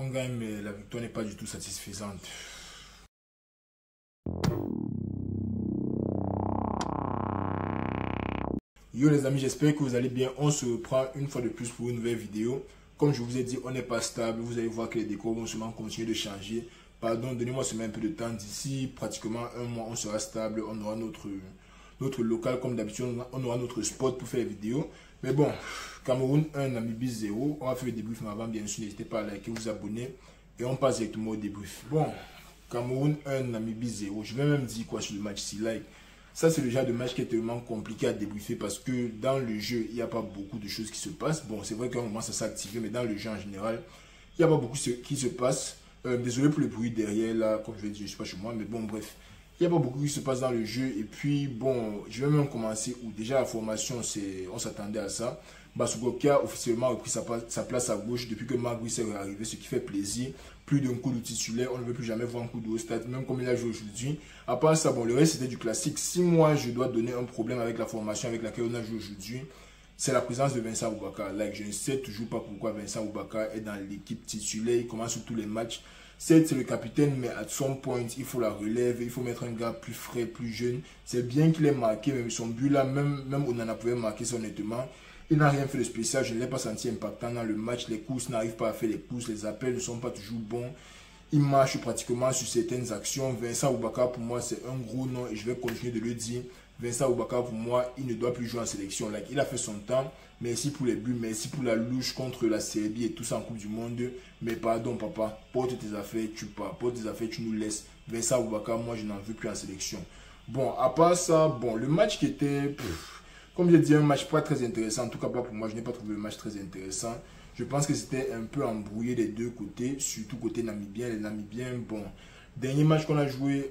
On gagne, mais la victoire n'est pas du tout satisfaisante. Yo les amis, j'espère que vous allez bien. On se reprend une fois de plus pour une nouvelle vidéo. Comme je vous ai dit, on n'est pas stable. Vous allez voir que les décors vont seulement continuer de changer. Pardon, donnez-moi seulement un peu de temps. D'ici pratiquement un mois, on sera stable. On aura notre local comme d'habitude. On aura notre spot pour faire les vidéos. Mais bon, Cameroun 1, Namibie 0. On va faire le débrief, mais avant, bien sûr, n'hésitez pas à liker, vous abonner. Et on passe directement au débrief. Bon, Cameroun 1, Namibie 0. Je vais même dire quoi sur le match si like. Ça, c'est le genre de match qui est tellement compliqué à débriefer parce que dans le jeu, il n'y a pas beaucoup de choses qui se passent. Bon, c'est vrai qu'à un moment, ça s'est activé, mais dans le jeu en général, il n'y a pas beaucoup qui se passe. Désolé pour le bruit derrière, là, comme je l'ai dit, je ne suis pas chez moi, mais bon, bref. Il n'y a pas beaucoup qui se passe dans le jeu. Et puis, bon, je vais même commencer où déjà la formation, on s'attendait à ça. Bassougo qui a officiellement repris sa place à gauche depuis que Magui s'est arrivé, ce qui fait plaisir. Plus d'un coup de titulaire, on ne veut plus jamais voir un coup de haut stade, même comme il a joué aujourd'hui. À part ça, bon, le reste c'était du classique. Si moi je dois donner un problème avec la formation avec laquelle on a joué aujourd'hui, c'est la présence de Vincent Aboubakar. Like, je ne sais toujours pas pourquoi Vincent Aboubakar est dans l'équipe titulaire, il commence sur tous les matchs. Certes, c'est le capitaine, mais à son point, il faut la relève, il faut mettre un gars plus frais, plus jeune. C'est bien qu'il ait marqué, même son but là, même Onana pouvait marquer ça honnêtement. Il n'a rien fait de spécial, je ne l'ai pas senti impactant dans le match. Les courses n'arrivent pas à faire les courses, les appels ne sont pas toujours bons. Il marche pratiquement sur certaines actions. Vincent Aboubakar, pour moi, c'est un gros nom et je vais continuer de le dire. Vincent Aboubakar, pour moi, il ne doit plus jouer en sélection. Like, il a fait son temps. Merci pour les buts, merci pour la louche contre la Serbie et tout ça en Coupe du Monde. Mais pardon, papa, porte tes affaires, tu pars. Porte tes affaires, tu nous laisses. Vincent Aboubakar, moi, je n'en veux plus en sélection. Bon, à part ça, bon, le match qui était... Comme je dis, un match pas très intéressant, en tout cas pas pour moi, je n'ai pas trouvé le match très intéressant. Je pense que c'était un peu embrouillé des deux côtés, surtout côté namibien. Les Namibiens, bon, dernier match qu'on a joué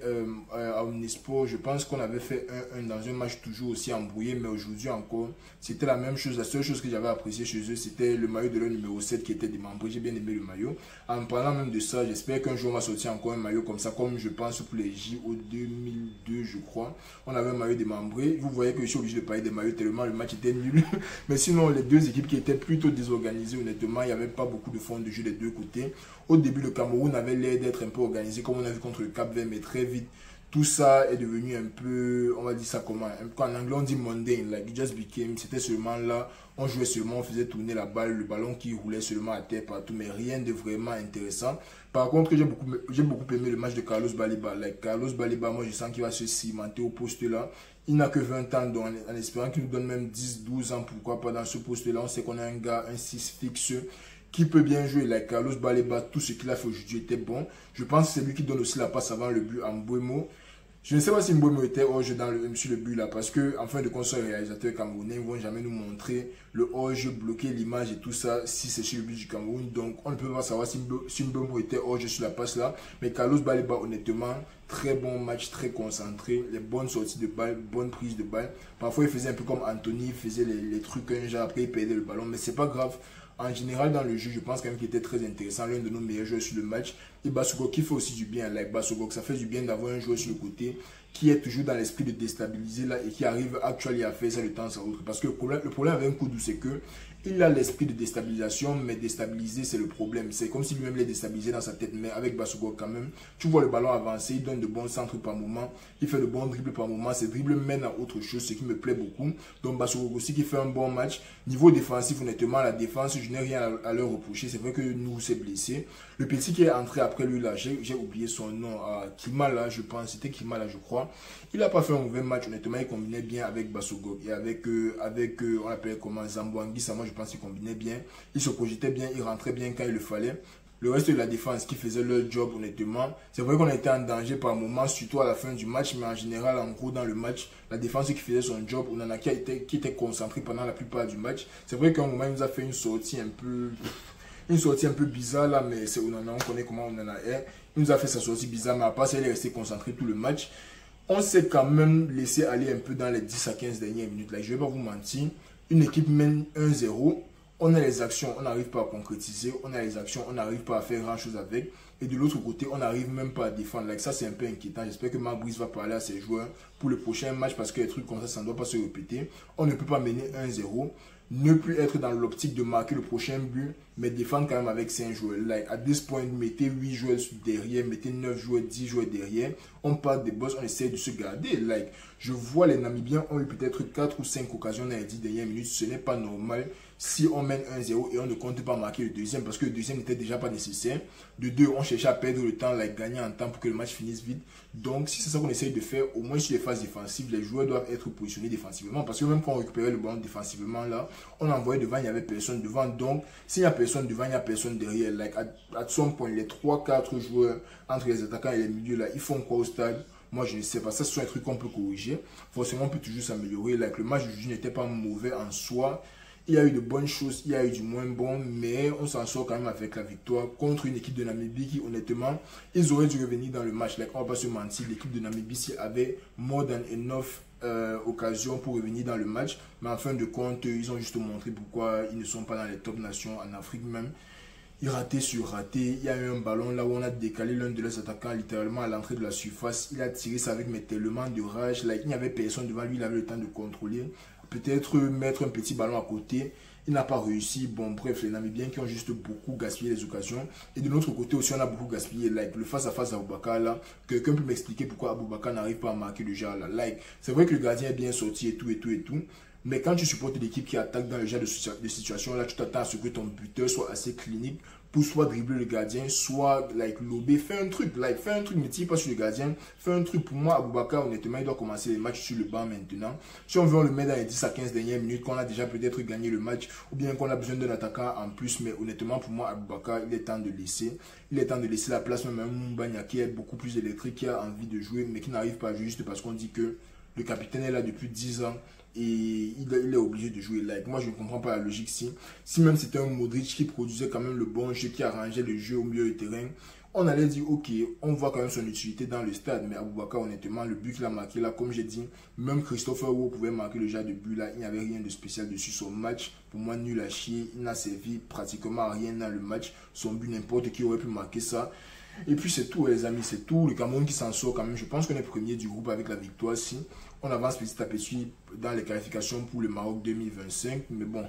à Omnisport, je pense qu'on avait fait 1-1 dans un match toujours aussi embrouillé, mais aujourd'hui encore, c'était la même chose. La seule chose que j'avais apprécié chez eux, c'était le maillot de leur numéro 7 qui était démembré. J'ai bien aimé le maillot. En parlant même de ça, j'espère qu'un jour on va sortir encore un maillot comme ça, comme je pense pour les JO 2002, je crois. On avait un maillot démembré. Vous voyez que je suis obligé de parler des maillots tellement le match était nul. Mais sinon, les deux équipes qui étaient plutôt désorganisées, honnêtement, il n'y avait pas beaucoup de fond de jeu des deux côtés. Au début, le Cameroun avait l'air d'être un peu organisé, comme on a vu contre le Cap-Vert, mais très vite, tout ça est devenu un peu, on va dire ça comment, en anglais on dit mundane, like it just became, c'était seulement là, on jouait seulement, on faisait tourner la balle, le ballon qui roulait seulement à terre partout, mais rien de vraiment intéressant. Par contre, j'ai beaucoup aimé le match de Carlos Baliba. Like, Carlos Baliba, moi je sens qu'il va se cimenter au poste là. Il n'a que 20 ans, donc en espérant qu'il nous donne même 10-12 ans, pourquoi pas dans ce poste là. On sait qu'on a un gars, un 6 fixe, qui peut bien jouer. Like Carlos Baliba, tout ce qu'il a fait aujourd'hui était bon. Je pense que c'est lui qui donne aussi la passe avant le but à Mbeumo. Je ne sais pas si Mbeumo était hors-jeu sur le but là, parce que en fin de compte, les réalisateurs camerounais ne vont jamais nous montrer le hors-jeu, bloquer l'image et tout ça, si c'est sur le but du Cameroun. Donc on ne peut pas savoir si Mbeumo était hors-jeu sur la passe là. Mais Carlos Baliba, honnêtement, très bon match, très concentré, les bonnes sorties de balle, bonne prise de balle. Parfois il faisait un peu comme Anthony, il faisait les trucs un genre, après il perdait le ballon, mais c'est pas grave. En général, dans le jeu, je pense quand même qu'il était très intéressant. L'un de nos meilleurs joueurs sur le match. Et Bassougo qui fait aussi du bien. Like Bassougo, ça fait du bien d'avoir un joueur sur le côté qui est toujours dans l'esprit de déstabiliser là et qui arrive actuellement à faire ça de temps à autre. Parce que le problème avec un coup c'est que il a l'esprit de déstabilisation, mais déstabiliser, c'est le problème. C'est comme si lui-même l'est déstabilisé dans sa tête. Mais avec Bassougo, quand même, tu vois le ballon avancer, il donne de bons centres par moment, il fait de bons dribbles par moment. Ces dribbles mènent à autre chose, ce qui me plaît beaucoup. Donc Bassougo aussi qui fait un bon match. Niveau défensif, honnêtement, la défense, je n'ai rien à leur reprocher. C'est vrai que nous, c'est blessé. Le petit qui est entré après lui, là, j'ai oublié son nom, Kimala, je pense, c'était Kimala, je crois. Il n'a pas fait un mauvais match, honnêtement, il combinait bien avec Bassougo et avec on l'appelle comment, Zambouangui, ça, moi je pense qu'il combinait bien. Il se projetait bien, il rentrait bien quand il le fallait. Le reste de la défense qui faisait leur job, honnêtement, c'est vrai qu'on était en danger par moments, surtout à la fin du match, mais en général, en gros, dans le match, la défense qui faisait son job, Onana qui était concentré pendant la plupart du match. C'est vrai qu'à un moment, il nous a fait une sortie un peu bizarre là, mais c'est Onana, on connaît comment Onana est. Il nous a fait sa sortie bizarre, mais à part ça, il est resté concentré tout le match. On s'est quand même laissé aller un peu dans les 10 à 15 dernières minutes. Là, je ne vais pas vous mentir, une équipe mène 1-0. On a les actions, on n'arrive pas à concrétiser. On a les actions, on n'arrive pas à faire grand chose avec. Et de l'autre côté, on n'arrive même pas à défendre. Like, ça, c'est un peu inquiétant. J'espère que Marc Brice va parler à ses joueurs pour le prochain match parce que les trucs comme ça ne doit pas se répéter. On ne peut pas mener 1-0. ne plus être dans l'optique de marquer le prochain but, mais défendre quand même avec 5 joueurs. Like, à this point, mettez 8 joueurs derrière, mettez 9 joueurs, 10 joueurs derrière. On part des boss, on essaie de se garder. Like, je vois les Namibiens ont eu peut-être 4 ou 5 occasions dans les 10 dernières minutes. Ce n'est pas normal si on mène 1-0 et on ne compte pas marquer le deuxième parce que le deuxième n'était déjà pas nécessaire. De 2, on cherchait à perdre le temps, like, gagner en temps pour que le match finisse vite. Donc, si c'est ça qu'on essaye de faire, au moins sur les phases défensives, les joueurs doivent être positionnés défensivement. Parce que même quand on récupérait le ballon défensivement, là, on envoyait devant, il n'y avait personne devant. Donc, s'il n'y a personne devant, il n'y a personne derrière. Like, à son point, les 3-4 joueurs entre les attaquants et les milieux, là, ils font quoi au stade? Moi, je ne sais pas. Ça, ce sont des trucs qu'on peut corriger. Forcément, on peut toujours s'améliorer. Like, le match du jeu n'était pas mauvais en soi. Il y a eu de bonnes choses, il y a eu du moins bon, mais on s'en sort quand même avec la victoire contre une équipe de Namibie qui, honnêtement, ils auraient dû revenir dans le match. Like, on ne va pas se mentir, l'équipe de Namibie avait more than enough occasions pour revenir dans le match. Mais en fin de compte, ils ont juste montré pourquoi ils ne sont pas dans les top nations en Afrique même. Il ratait sur raté. Il y a eu un ballon là où on a décalé l'un de leurs attaquants littéralement à l'entrée de la surface. Il a tiré ça avec tellement de rage. Like, il n'y avait personne devant lui, il avait le temps de contrôler. Peut-être mettre un petit ballon à côté. Il n'a pas réussi. Bon, bref, les Namibiens qui ont juste beaucoup gaspillé les occasions. Et de l'autre côté aussi, on a beaucoup gaspillé. Like, le face-à-face d'Aboubakar là. Quelqu'un peut m'expliquer pourquoi Aboubakar n'arrive pas à marquer le genre là. Like, c'est vrai que le gardien est bien sorti et tout. Mais quand tu supportes l'équipe qui attaque dans le genre de situation, là, tu t'attends à ce que ton buteur soit assez clinique pour soit dribbler le gardien, soit like, lober. Fais un truc, ne tire pas sur le gardien. Fais un truc. Pour moi, Aboubakar, honnêtement, il doit commencer les matchs sur le banc maintenant. Si on veut, on le met dans les 10 à 15 dernières minutes, qu'on a déjà peut-être gagné le match, ou bien qu'on a besoin d'un attaquant en plus. Mais honnêtement, pour moi, Aboubakar, il est temps de laisser. Il est temps de laisser la place même à un Moumbagna qui est beaucoup plus électrique, qui a envie de jouer, mais qui n'arrive pas juste parce qu'on dit que le capitaine est là depuis 10 ans. Et il est obligé de jouer. Like, moi, je ne comprends pas la logique. Si même c'était un Modric qui produisait quand même le bon jeu, qui arrangeait le jeu au milieu du terrain, on allait dire, ok, on voit quand même son utilité dans le stade. Mais Aboubakar, honnêtement, le but qu'il a marqué là, comme j'ai dit, même Christopher Wu pouvait marquer le genre de but là. Il n'y avait rien de spécial dessus. Son match, pour moi, nul à chier. Il n'a servi pratiquement à rien dans le match. Son but, n'importe qui aurait pu marquer ça. Et puis c'est tout les amis, c'est tout. Le Cameroun qui s'en sort quand même. Je pense qu'on est premier du groupe avec la victoire. Si on avance petit à petit dans les qualifications pour le Maroc 2025. Mais bon,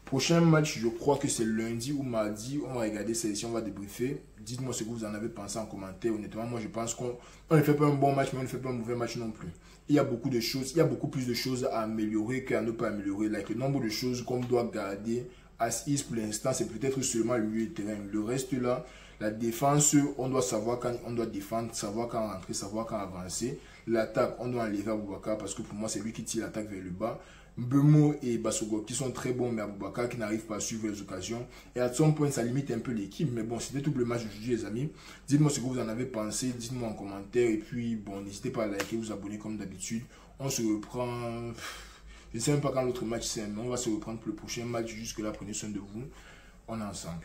prochain match, je crois que c'est lundi ou mardi. On va regarder celle-ci, on va débriefer. Dites-moi ce que vous en avez pensé en commentaire. Honnêtement, moi je pense qu'on ne fait pas un bon match, mais on ne fait pas un mauvais match non plus. Il y a beaucoup de choses, il y a beaucoup plus de choses à améliorer qu'à ne pas améliorer. Like, le nombre de choses qu'on doit garder as is pour l'instant, c'est peut-être seulement le milieu de terrain. Le reste là, la défense, on doit savoir quand on doit défendre, savoir quand rentrer, savoir quand avancer. L'attaque, on doit enlever Aboubakar parce que pour moi, c'est lui qui tire l'attaque vers le bas. Mbeumo et Basogo qui sont très bons, mais Aboubakar qui n'arrive pas à suivre les occasions. Et à son point, ça limite un peu l'équipe. Mais bon, c'était tout le match d'aujourd'hui, les amis. Dites-moi ce que vous en avez pensé, dites-moi en commentaire. Et puis, bon, n'hésitez pas à liker, vous abonner comme d'habitude. On se reprend. Je ne sais même pas quand l'autre match c'est, mais on va se reprendre pour le prochain match. Jusque là, prenez soin de vous. On est ensemble.